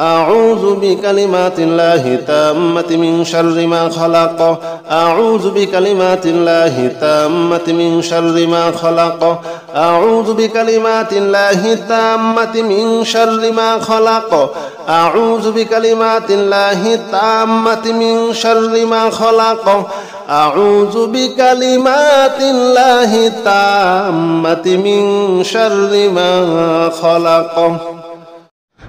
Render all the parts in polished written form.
أعوذ بكلمات الله التامة من شر ما خلق أعوذ بكلمات الله التامة من شر ما خلق أعوذ بكلمات الله التامة من شر ما خلق أعوذ بكلمات الله التامة من شر ما خلق أعوذ بكلمات الله التامة من شر ما خلق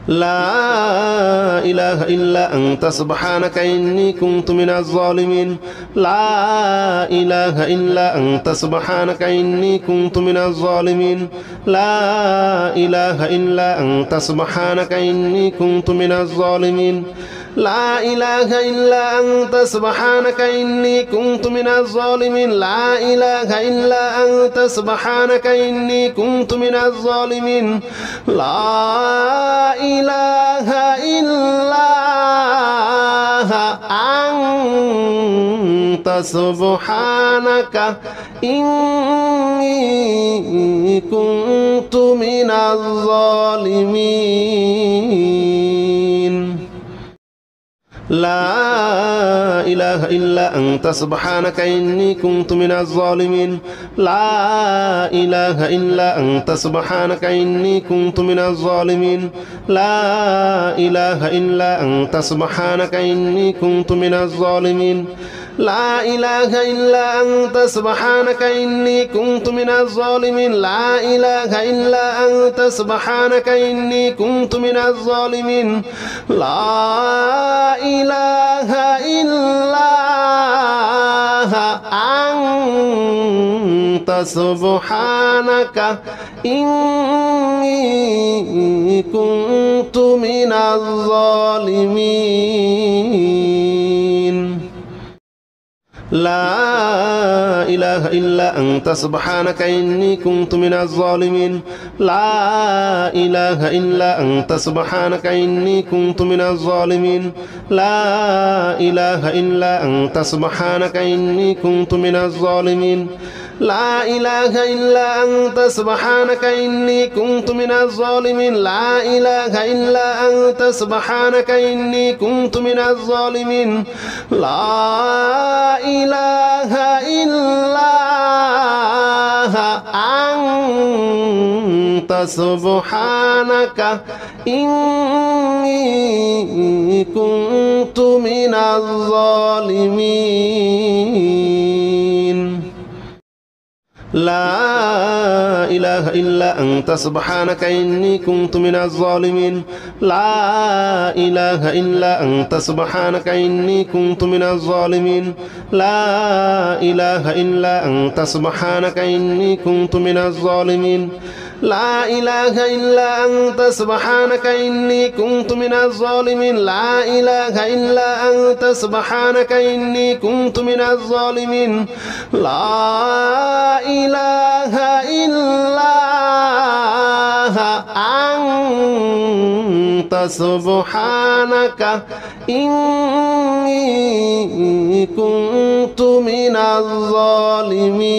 لا إله إلا أنت سبحانك إني كنت من الظالمين لا إله إلا أنت سبحانك إني كنت من الظالمين لا إله إلا أنت سبحانك إني كنت من الظالمين لا إله إلا أنت سبحانك إني كنت من الظالمين لا إله إلا أنت سبحانك إني كنت من الظالمين لا إله إلا أنت سبحانك إني كنت من الظالمين لا إله إلا أنت سبحانك إني كنت من الظالمين لا إله إلا أنت سبحانك إني كنت من الظالمين لا إله إلا أنت سبحانك إني كنت من الظالمين لا إله إلا أنت سبحانك إني كنت من الظالمين لا إله إلا أنت سبحانك إني كنت من الظالمين لا إله إلا أنت سبحانك إني كنت من الظالمين لا إله إلا أنت سبحانك إني كنت من الظالمين لا إله إلا أنت سبحانك إني كنت من الظالمين لا إله إلا أنت سبحانك إني كنت من الظالمين لا إله إلا أنت سبحانك إني كنت من الظالمين لا إله إلا أنت سبحانك إني كنت من الظالمين لا إله إلا أنت سبحانك إني كنت من الظالمين لا إله إلا أنت سبحانك إني كنت من الظالمين لا إله إلا أنت سبحانك إني كنت من الظالمين لا إله إلا أنت سبحانك إني كنت من الظالمين لا إله إلا أنت سبحانك إني كنت من الظالمين لا إله إلا أنت سبحانك إني كنت من الظالمين لا إله إلا أنت سبحانك إني كنت من الظالمين